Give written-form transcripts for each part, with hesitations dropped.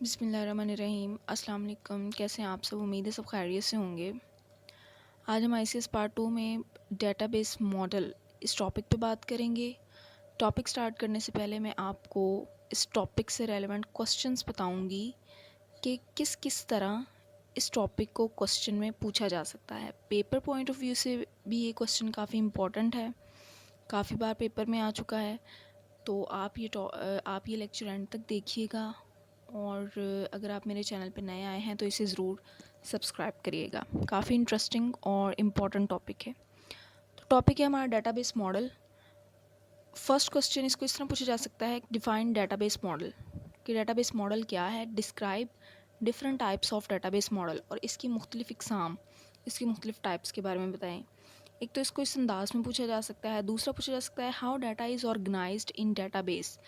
बिस्मिल्लाहिर्रहमानिर्रहीम। अस्सलाम वालेकुम। कैसे हैं आप सब? उम्मीद है सब खैरियत से होंगे। आज हम आईसीएस पार्ट 2 में डेटाबेस मॉडल इस टॉपिक पे बात करेंगे। टॉपिक स्टार्ट करने से पहले मैं आपको इस टॉपिक से रेलेवेंट क्वेश्चंस बताऊंगी कि किस किस तरह इस टॉपिक को क्वेश्चन में पूछा जा सकता है। पेपर पॉइंट ऑफ व्यू से भी ये क्वेश्चन काफ़ी इम्पोर्टेंट है, काफ़ी बार पेपर में आ चुका है। तो आप ये लेक्चर एंड तक देखिएगा, और अगर आप मेरे चैनल पर नए आए हैं तो इसे ज़रूर सब्सक्राइब करिएगा। काफ़ी इंटरेस्टिंग और इम्पॉर्टेंट टॉपिक है। तो टॉपिक है हमारा डेटाबेस मॉडल। फर्स्ट क्वेश्चन इसको इस तरह पूछा जा सकता है, डिफाइन डेटाबेस मॉडल। कि डेटाबेस मॉडल क्या है, describe different types of database model, और इसकी मुख्तलिफ इकसाम, इसकी मुख्तलिफ टाइप्स के बारे में बताएं। एक तो इसको इस अंदाज में पूछा जा सकता है। दूसरा पूछा जा सकता है, how data is organized in database.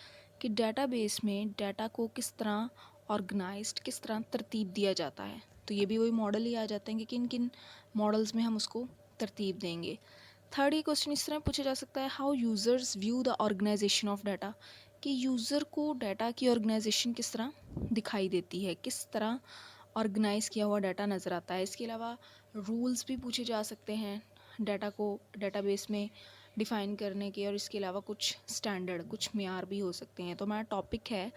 कि डेटाबेस में डाटा को किस तरह ऑर्गेनाइज्ड, किस तरह तरतीब दिया जाता है। तो ये भी वही मॉडल ही आ जाते हैं कि किन किन मॉडल्स में हम उसको तरतीब देंगे। थर्ड ये क्वेश्चन इस तरह पूछा जा सकता है, how users view the organization of data. कि यूज़र को डाटा की ऑर्गेनाइजेशन किस तरह दिखाई देती है, किस तरह ऑर्गेनाइज़ किया हुआ डाटा नज़र आता है। इसके अलावा रूल्स भी पूछे जा सकते हैं डाटा को डेटाबेस में डिफ़ाइन करने के, और इसके अलावा कुछ स्टैंडर्ड, कुछ मेयार भी हो सकते हैं। तो हमारा टॉपिक है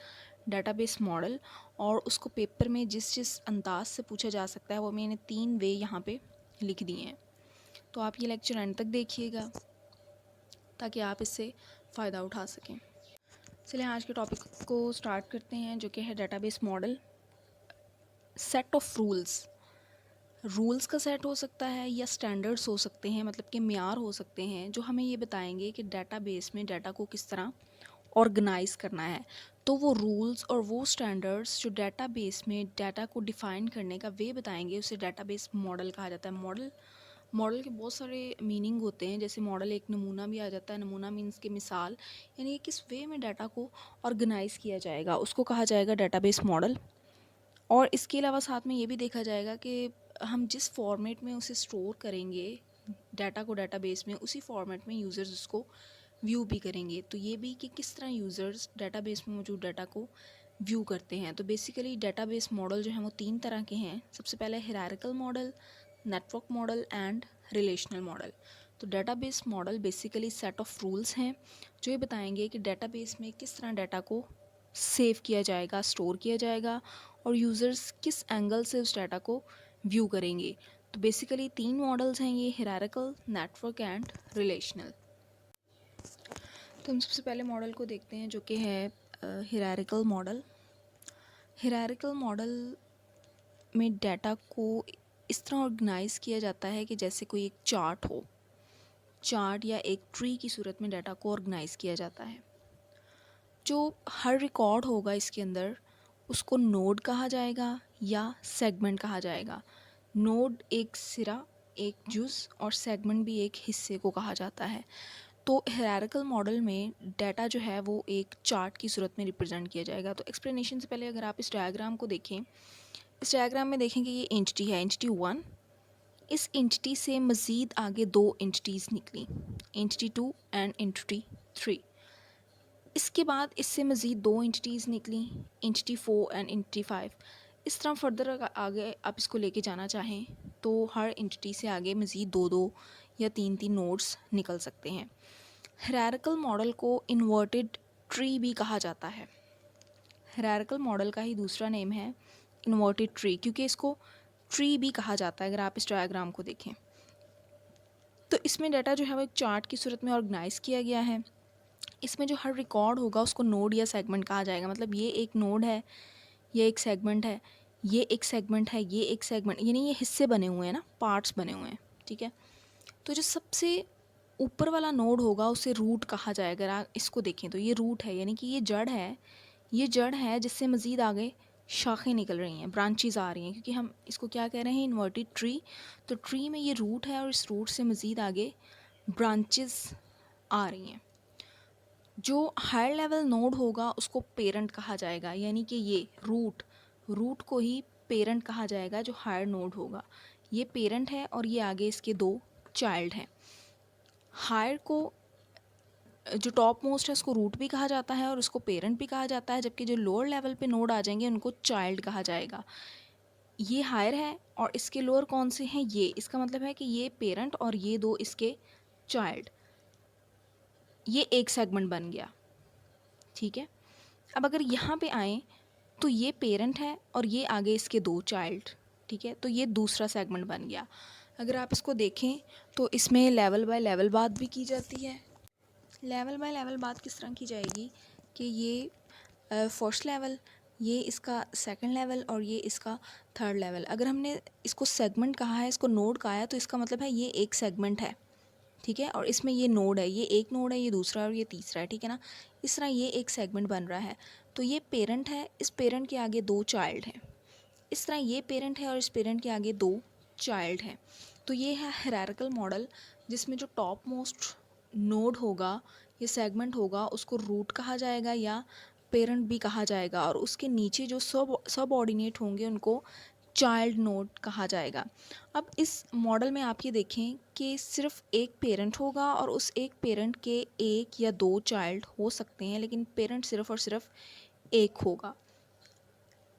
डेटाबेस मॉडल, और उसको पेपर में जिस जिस अंदाज से पूछा जा सकता है वो मैंने 3 वे यहाँ पे लिख दिए हैं। तो आप ये लेक्चर एंड तक देखिएगा ताकि आप इससे फ़ायदा उठा सकें। चलिए आज के टॉपिक को स्टार्ट करते हैं, जो कि है database model. Set of rules का सेट हो सकता है या स्टैंडर्ड्स हो सकते हैं, मतलब कि मेयार हो सकते हैं जो हमें ये बताएंगे कि डेटाबेस में डाटा को किस तरह ऑर्गेनाइज़ करना है। तो वो रूल्स और वो स्टैंडर्ड्स जो डेटाबेस में डाटा को डिफ़ाइन करने का वे बताएंगे, उसे डेटाबेस मॉडल कहा जाता है। मॉडल के बहुत सारे मीनिंग होते हैं। जैसे मॉडल एक नमूना भी आ जाता है। नमूना मीन्स के मिसाल, यानी कि किस वे में डाटा को ऑर्गेनाइज़ किया जाएगा, उसको कहा जाएगा डेटाबेस मॉडल। और इसके अलावा साथ में ये भी देखा जाएगा कि हम जिस फॉर्मेट में उसे स्टोर करेंगे डाटा को डेटाबेस में, उसी फॉर्मेट में यूज़र्स उसको व्यू भी करेंगे। तो ये भी कि किस तरह यूज़र्स डेटाबेस में मौजूद डाटा को व्यू करते हैं। तो बेसिकली डेटाबेस मॉडल जो हैं वो 3 तरह के हैं। सबसे पहले hierarchical model, network model and relational model. तो database model basically set of rules हैं जो ये बताएंगे कि डेटाबेस में किस तरह डाटा को सेव किया जाएगा, स्टोर किया जाएगा, और यूज़र्स किस एंगल से उस डाटा को व्यू करेंगे। तो बेसिकली 3 मॉडल्स हैं ये, हायरार्किकल, नेटवर्क एंड रिलेशनल। तो हम सबसे पहले मॉडल को देखते हैं जो कि है हायरार्किकल मॉडल। हायरार्किकल मॉडल में डाटा को इस तरह ऑर्गेनाइज़ किया जाता है कि जैसे कोई एक चार्ट हो, चार्ट या एक ट्री की सूरत में डाटा को ऑर्गेनाइज़ किया जाता है। जो हर रिकॉर्ड होगा इसके अंदर, उसको नोड कहा जाएगा या सेगमेंट कहा जाएगा। नोड एक सिरा, एक जुज़, और सेगमेंट भी एक हिस्से को कहा जाता है। तो हायरार्किकल मॉडल में डाटा जो है वो एक चार्ट की सूरत में रिप्रेजेंट किया जाएगा। तो एक्सप्लेनेशन से पहले अगर आप इस डायग्राम को देखें, इस डायग्राम में देखें कि ये एंटिटी है, एंटिटी 1। इस एंटिटी से मज़ीद आगे 2 एंटिटीज़ निकली, एंटिटी 2 एंड एंटिटी 3। इसके बाद इससे मज़ीद 2 एंटिटीज़ निकली, एंटिटी 4 एंड एंटिटी 5। इस तरह फर्दर आगे आप इसको लेके जाना चाहें तो हर एंटिटी से आगे मज़ीद 2-2 या 3-3 नोड्स निकल सकते हैं। हायरार्किकल मॉडल को इन्वर्टेड ट्री भी कहा जाता है। हायरार्किकल मॉडल का ही दूसरा नेम है इन्वर्टेड ट्री, क्योंकि इसको ट्री भी कहा जाता है। अगर आप इस डायग्राम को देखें तो इसमें डाटा जो है वो एक चार्ट की सूरत में ऑर्गेनाइज़ किया गया है। इसमें जो हर रिकॉर्ड होगा उसको नोड या सेगमेंट कहा जाएगा। मतलब ये एक नोड है, ये एक सेगमेंट है, ये एक सेगमेंट है, ये एक सेगमेंट, यानी ये हिस्से बने हुए हैं ना, पार्ट्स बने हुए हैं, ठीक है। तो जो सबसे ऊपर वाला नोड होगा उसे रूट कहा जाएगा। अगर आप इसको देखें तो ये रूट है, यानी कि ये जड़ है, ये जड़ है जिससे मज़ीद आगे शाखें निकल रही हैं, ब्रांचेस आ रही हैं, क्योंकि हम इसको क्या कह रहे हैं, इन्वर्टेड ट्री। तो ट्री में ये रूट है और इस रूट से मज़ीद आगे ब्रांचेस आ रही हैं। जो हायर लेवल नोड होगा उसको पेरेंट कहा जाएगा, यानी कि ये रूट को ही पेरेंट कहा जाएगा जो हायर नोड होगा। ये पेरेंट है और ये आगे इसके 2 चाइल्ड हैं। हायर को जो टॉप मोस्ट है उसको रूट भी कहा जाता है और उसको पेरेंट भी कहा जाता है, जबकि जो लोअर लेवल पे नोड आ जाएंगे उनको चाइल्ड कहा जाएगा। ये हायर है और इसके लोअर कौन से हैं, ये, इसका मतलब है कि ये पेरेंट और ये दो इसके चाइल्ड, ये एक सेगमेंट बन गया। ठीक है, अब अगर यहाँ पे आए तो ये पेरेंट है और ये आगे इसके दो चाइल्ड। ठीक है, तो ये दूसरा सेगमेंट बन गया। अगर आप इसको देखें तो इसमें लेवल बाय लेवल बात भी की जाती है। लेवल बाय लेवल बात किस तरह की जाएगी कि ये फर्स्ट लेवल, ये इसका सेकंड लेवल और ये इसका थर्ड लेवल। अगर हमने इसको सेगमेंट कहा है, इसको नोड कहा है, तो इसका मतलब है ये एक सेगमेंट है। ठीक है, और इसमें ये नोड है, ये एक नोड है, ये दूसरा और ये तीसरा है। ठीक है ना, इस तरह ये एक सेगमेंट बन रहा है। तो ये पेरेंट है, इस पेरेंट के आगे दो चाइल्ड हैं। इस तरह ये पेरेंट है और इस पेरेंट के आगे दो चाइल्ड हैं। तो ये है हायरार्किकल मॉडल, जिसमें जो टॉप मोस्ट नोड होगा, ये सेगमेंट होगा, उसको रूट कहा जाएगा या पेरेंट भी कहा जाएगा, और उसके नीचे जो सब ऑर्डिनेट होंगे उनको चाइल्ड नोड कहा जाएगा। अब इस मॉडल में आप ये देखें कि सिर्फ एक पेरेंट होगा और उस एक पेरेंट के एक या दो चाइल्ड हो सकते हैं, लेकिन पेरेंट सिर्फ और सिर्फ एक होगा।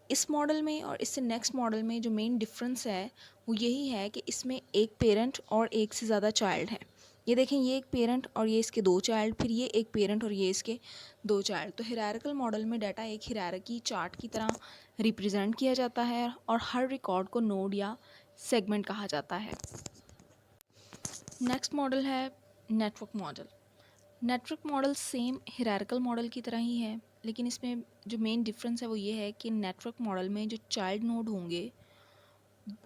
इस मॉडल में और इससे नेक्स्ट मॉडल में जो मेन डिफरेंस है वो यही है कि इसमें एक पेरेंट और एक से ज़्यादा चाइल्ड हैं। ये देखें, ये एक पेरेंट और ये इसके दो चाइल्ड, फिर ये एक पेरेंट और ये इसके दो चाइल्ड। तो हायरार्किकल मॉडल में डाटा एक हायरार्की चार्ट की तरह रिप्रेजेंट किया जाता है और हर रिकॉर्ड को नोड या सेगमेंट कहा जाता है। नेक्स्ट मॉडल है network model. Network model same hierarchical model की तरह ही है, लेकिन इसमें जो मेन डिफरेंस है वो ये है कि नेटवर्क मॉडल में जो चाइल्ड नोड होंगे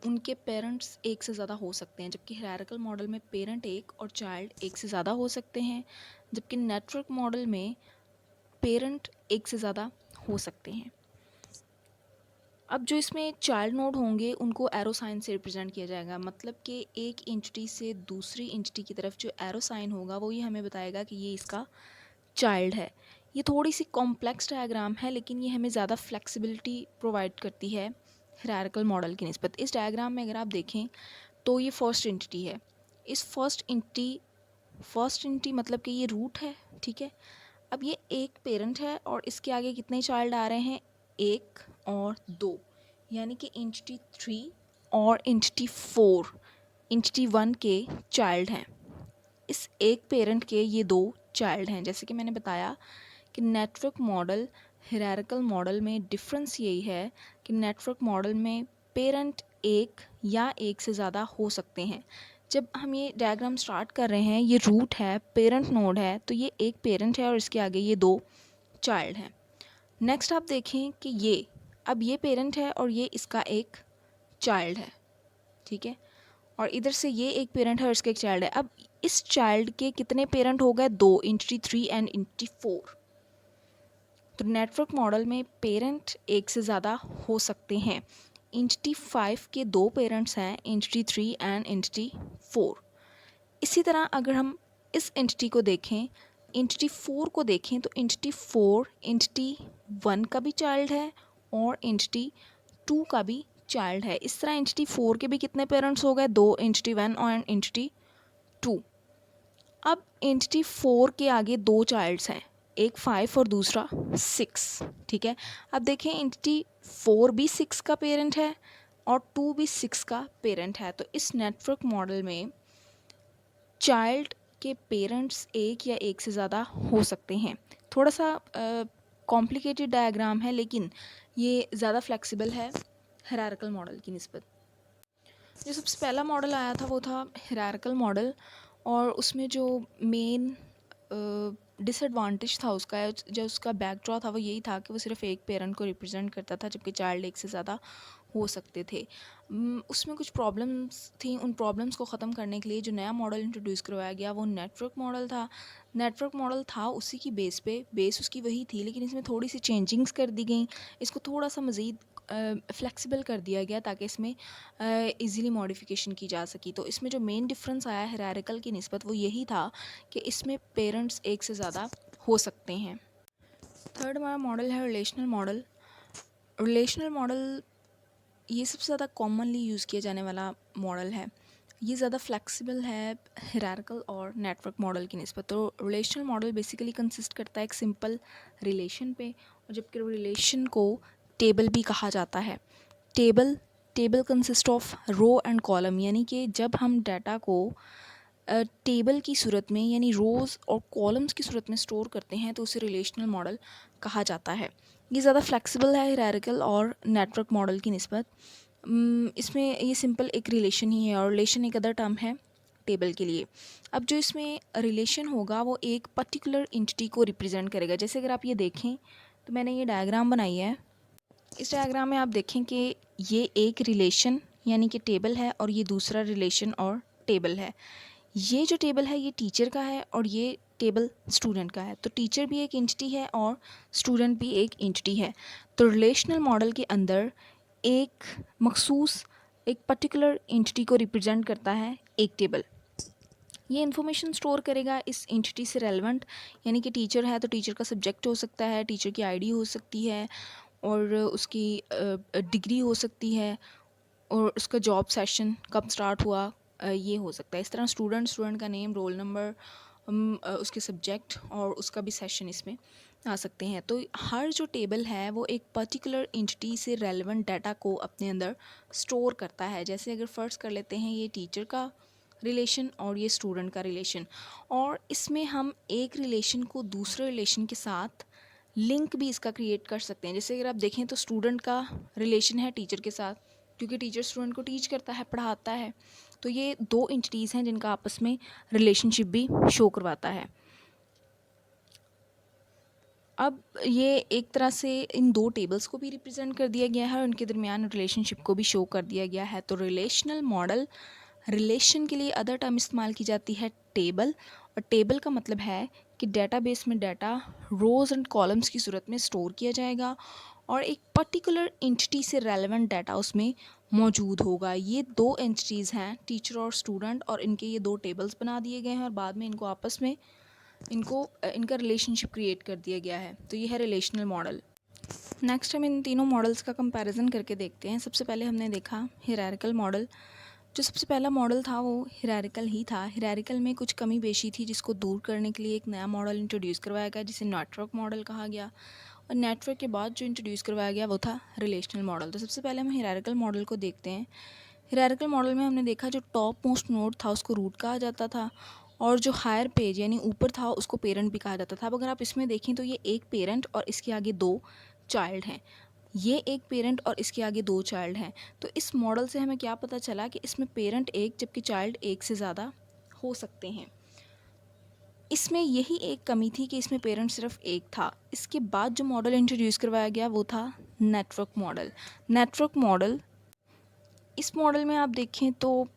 उनके पेरेंट्स एक से ज़्यादा हो सकते हैं, जबकि हायरार्किकल मॉडल में पेरेंट एक और चाइल्ड एक से ज़्यादा हो सकते हैं। जबकि नेटवर्क मॉडल में पेरेंट एक से ज़्यादा हो सकते हैं। अब जो इसमें चाइल्ड नोड होंगे उनको एरो साइन से रिप्रेजेंट किया जाएगा, मतलब कि एक एंटिटी से दूसरी एंटिटी की तरफ जो एरो साइन होगा वो ये हमें बताएगा कि ये इसका चाइल्ड है। ये थोड़ी सी कॉम्प्लेक्स डायग्राम है, लेकिन ये हमें ज़्यादा फ्लेक्सिबिलिटी प्रोवाइड करती है हायरार्किकल मॉडल की निस्बत। इस डायग्राम में अगर आप देखें तो ये फर्स्ट एंटिटी है। इस फर्स्ट एंटिटी मतलब कि ये रूट है। ठीक है, अब ये एक पेरेंट है और इसके आगे कितने चाइल्ड आ रहे हैं, एक और दो, यानी कि एंटिटी 3 और एंटिटी 4 एंटिटी 1 के चाइल्ड हैं। इस एक पेरेंट के ये दो चाइल्ड हैं। जैसे कि मैंने बताया कि नेटवर्क मॉडल हायरार्किकल मॉडल में डिफरेंस यही है कि नेटवर्क मॉडल में पेरेंट एक या एक से ज़्यादा हो सकते हैं। जब हम ये डायग्राम स्टार्ट कर रहे हैं, ये रूट है, पेरेंट नोड है, तो ये एक पेरेंट है और इसके आगे ये दो चाइल्ड हैं। नेक्स्ट आप देखें कि ये, अब ये पेरेंट है और ये इसका एक चाइल्ड है। ठीक है, और इधर से ये एक पेरेंट है और इसका एक चाइल्ड है। अब इस चाइल्ड के कितने पेरेंट हो गए, दो, एंटिटी 3 एंड एंटिटी 4। तो नेटवर्क मॉडल में पेरेंट एक से ज़्यादा हो सकते हैं। एंटिटी 5 के दो पेरेंट्स हैं, एंटिटी 3 एंड एंटिटी 4। इसी तरह अगर हम इस एंटिटी को देखें, एंटिटी 4 को देखें, तो एंटिटी 4 एंटिटी 1 का भी चाइल्ड है और एंटिटी 2 का भी चाइल्ड है। इस तरह एंटिटी 4 के भी कितने पेरेंट्स हो गए, दो, एंटिटी 1 और एंटिटी 2। अब एंटिटी 4 के आगे दो चाइल्ड्स हैं, एक 5 और दूसरा 6। ठीक है, अब देखें एंटिटी 4 भी 6 का पेरेंट है और 2 भी 6 का पेरेंट है। तो इस नेटवर्क मॉडल में चाइल्ड के पेरेंट्स एक या एक से ज़्यादा हो सकते हैं। थोड़ा सा कॉम्प्लिकेटेड डायग्राम है, लेकिन ये ज़्यादा फ्लेक्सिबल है हायरार्किकल मॉडल की निस्बत। जो सबसे पहला मॉडल आया था वो था हायरार्किकल मॉडल, और उसमें जो मेन डिसएडवांटेज था उसका, जो उसका बैकड्रॉ था वो यही था कि वो सिर्फ एक पेरेंट को रिप्रेजेंट करता था, जबकि चाइल्ड एक से ज़्यादा हो सकते थे। उसमें कुछ प्रॉब्लम्स थी, उन प्रॉब्लम्स को ख़त्म करने के लिए जो नया मॉडल इंट्रोड्यूस करवाया गया वो नेटवर्क मॉडल था। नेटवर्क मॉडल था उसी की बेस पे, बेस उसकी वही थी, लेकिन इसमें थोड़ी सी चेंजिंग्स कर दी गई, इसको थोड़ा सा मज़ीद फ्लेक्सिबल कर दिया गया ताकि इसमें इजीली मॉडिफिकेशन की जा सकी। तो इसमें जो मेन डिफरेंस आया हायरार्किकल की निस्बत वो यही था कि इसमें पेरेंट्स एक से ज़्यादा हो सकते हैं। थर्ड हमारा मॉडल है रिलेशनल मॉडल। रिलेशनल मॉडल ये सबसे ज़्यादा कॉमनली यूज़ किया जाने वाला मॉडल है। ये ज़्यादा फ्लेक्सिबल है हायरार्किकल और नेटवर्क मॉडल की निस्बत। तो रिलेशनल मॉडल बेसिकली कंसिस्ट करता है एक सिंपल रिलेशन पे, और जबकि रिलेशन को टेबल भी कहा जाता है। Table table consist of row and column, यानी कि जब हम डाटा को टेबल की सूरत में यानी रोज़ और कॉलम्स की सूरत में स्टोर करते हैं तो उसे रिलेशनल मॉडल कहा जाता है। ये ज़्यादा फ्लेक्सिबल है हायरार्किकल और नेटवर्क मॉडल की निस्बत। इसमें ये सिंपल एक रिलेशन ही है, और रिलेशन एक अदर टर्म है टेबल के लिए। अब जो इसमें रिलेशन होगा वो एक पर्टिकुलर एंटिटी को रिप्रेजेंट करेगा। जैसे अगर आप ये देखें तो मैंने ये डायग्राम बनाई है। इस डायग्राम में आप देखें कि ये एक रिलेशन यानी कि टेबल है, और ये दूसरा रिलेशन और टेबल है। ये जो टेबल है ये टीचर का है और ये टेबल स्टूडेंट का है। तो टीचर भी एक एंटिटी है और स्टूडेंट भी एक एंटिटी है। तो रिलेशनल मॉडल के अंदर एक मखसूस एक पर्टिकुलर एंटिटी को रिप्रेजेंट करता है एक टेबल। ये इन्फॉर्मेशन स्टोर करेगा इस एंटिटी से रेलेवेंट, यानी कि टीचर है तो टीचर का सब्जेक्ट हो सकता है, टीचर की आईडी हो सकती है, और उसकी डिग्री हो सकती है, और उसका जॉब सेशन कब स्टार्ट हुआ ये हो सकता है। इस तरह स्टूडेंट का नेम, रोल नंबर, उसके सब्जेक्ट और उसका भी सेशन इसमें आ सकते हैं। तो हर जो टेबल है वो एक पर्टिकुलर एंटिटी से रेलेवेंट डाटा को अपने अंदर स्टोर करता है। जैसे अगर फ़र्ज़ कर लेते हैं ये टीचर का रिलेशन और ये स्टूडेंट का रिलेशन, और इसमें हम एक रिलेशन को दूसरे रिलेशन के साथ लिंक भी इसका क्रिएट कर सकते हैं। जैसे अगर आप देखें तो स्टूडेंट का रिलेशन है टीचर के साथ, क्योंकि टीचर स्टूडेंट को टीच करता है, पढ़ाता है। तो ये दो एंटिटीज़ हैं जिनका आपस में रिलेशनशिप भी शो करवाता है। अब ये एक तरह से इन दो टेबल्स को भी रिप्रेजेंट कर दिया गया है और उनके दरमियान रिलेशनशिप को भी शो कर दिया गया है। तो रिलेशनल मॉडल, रिलेशन के लिए अदर टर्म इस्तेमाल की जाती है टेबल, और टेबल का मतलब है कि डेटाबेस में डाटा रोज़ एंड कॉलम्स की सूरत में स्टोर किया जाएगा और एक पर्टिकुलर एंटिटी से रेलेवेंट डाटा उसमें मौजूद होगा। ये दो एंटिटीज़ हैं टीचर और स्टूडेंट, और इनके ये दो टेबल्स बना दिए गए हैं और बाद में इनको आपस में इनका रिलेशनशिप क्रिएट कर दिया गया है। तो ये है रिलेशनल मॉडल। नेक्स्ट हम इन तीनों मॉडल्स का कंपैरिजन करके देखते हैं। सबसे पहले हमने देखा हायरार्किकल मॉडल। जो सबसे पहला मॉडल था वो हायरार्किकल ही था। हायरार्किकल में कुछ कमी पेशी थी जिसको दूर करने के लिए एक नया मॉडल इंट्रोड्यूस करवाया गया जिसे नेटवर्क मॉडल कहा गया, और नेटवर्क के बाद जो इंट्रोड्यूस करवाया गया वो था रिलेशनल मॉडल। तो सबसे पहले हम हायरार्किकल मॉडल को देखते हैं। हायरार्किकल मॉडल में हमने देखा जो टॉप मोस्ट नोड था उसको रूट कहा जाता था, और जो हायर पेज यानी ऊपर था उसको पेरेंट भी कहा जाता था। अब अगर आप इसमें देखें तो ये एक पेरेंट और इसके आगे दो चाइल्ड हैं, ये एक पेरेंट और इसके आगे दो चाइल्ड हैं। तो इस मॉडल से हमें क्या पता चला कि इसमें पेरेंट एक जबकि चाइल्ड एक से ज़्यादा हो सकते हैं। इसमें यही एक कमी थी कि इसमें पेरेंट सिर्फ एक था। इसके बाद जो मॉडल इंट्रोड्यूस करवाया गया वो था नेटवर्क मॉडल। नेटवर्क मॉडल, इस मॉडल में आप देखें तो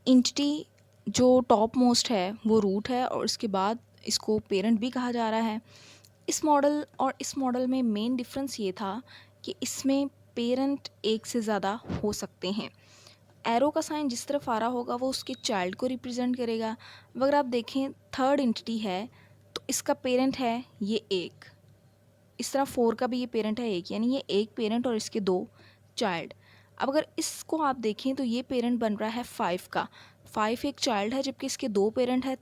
एंटिटी जो टॉप मोस्ट है वो रूट है, और इसके बाद इसको पेरेंट भी कहा जा रहा है। इस मॉडल और इस मॉडल में मेन डिफरेंस ये था कि इसमें पेरेंट एक से ज़्यादा हो सकते हैं। एरो का साइन जिस तरफ आ रहा होगा वो उसके चाइल्ड को रिप्रेजेंट करेगा। अगर आप देखें थर्ड एंटिटी है तो इसका पेरेंट है ये एक, इस तरह 4 का भी ये पेरेंट है एक, यानी ये एक पेरेंट और इसके दो चाइल्ड। अब अगर इसको आप देखें तो ये पेरेंट बन रहा है 5 का, 5 एक चाइल्ड है जबकि इसके दो पेरेंट है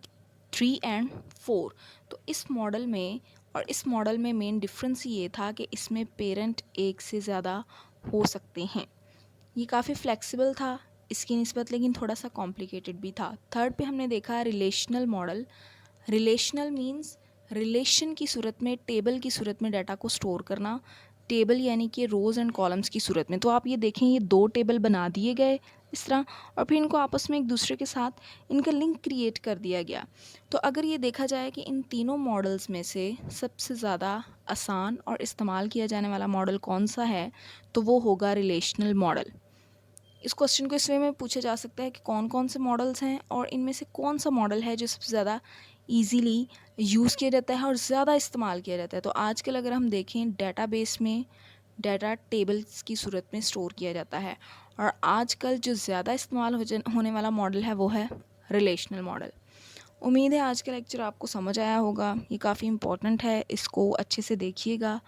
3 एंड 4। तो इस मॉडल में और इस मॉडल में मेन डिफरेंस ये था कि इसमें पेरेंट एक से ज़्यादा हो सकते हैं। ये काफ़ी फ्लेक्सिबल था इसकी निस्बत, लेकिन थोड़ा सा कॉम्प्लिकेटेड भी था। थर्ड पे हमने देखा relational model. Relational means relation की सूरत में, टेबल की सूरत में डाटा को स्टोर करना। टेबल यानी कि रोज़ एंड कॉलम्स की सूरत में। तो आप ये देखें ये दो टेबल बना दिए गए इस तरह, और फिर इनको आपस में एक दूसरे के साथ इनका लिंक क्रिएट कर दिया गया। तो अगर ये देखा जाए कि इन तीनों मॉडल्स में से सबसे ज़्यादा आसान और इस्तेमाल किया जाने वाला मॉडल कौन सा है, तो वो होगा रिलेशनल मॉडल। इस क्वेश्चन को इस वे में पूछा जा सकता है कि कौन कौन से मॉडल्स हैं और इनमें से कौन सा मॉडल है जो सबसे ज़्यादा ईजीली यूज़ किया जाता है और ज़्यादा इस्तेमाल किया जाता है। तो आजकल अगर हम देखें डेटाबेस में डाटा टेबल्स की सूरत में स्टोर किया जाता है, और आजकल जो ज़्यादा इस्तेमाल होने वाला मॉडल है वो है रिलेशनल मॉडल। उम्मीद है आज का लेक्चर आपको समझ आया होगा। ये काफ़ी इम्पोर्टेंट है, इसको अच्छे से देखिएगा।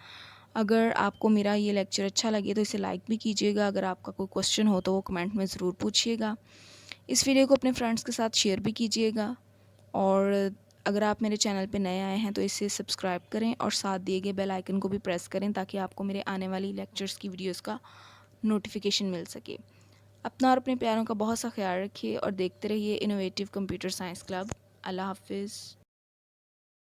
अगर आपको मेरा ये लेक्चर अच्छा लगे तो इसे लाइक भी कीजिएगा। अगर आपका कोई क्वेश्चन हो तो वो कमेंट में ज़रूर पूछिएगा। इस वीडियो को अपने फ्रेंड्स के साथ शेयर भी कीजिएगा, और अगर आप मेरे चैनल पे नए आए हैं तो इसे सब्सक्राइब करें और साथ दिए गए बेल आइकन को भी प्रेस करें ताकि आपको मेरे आने वाली लेक्चर्स की वीडियोस का नोटिफिकेशन मिल सके। अपना और अपने प्यारों का बहुत सा ख्याल रखिए और देखते रहिए इनोवेटिव कंप्यूटर साइंस क्लब। अल्लाह हाफिज़।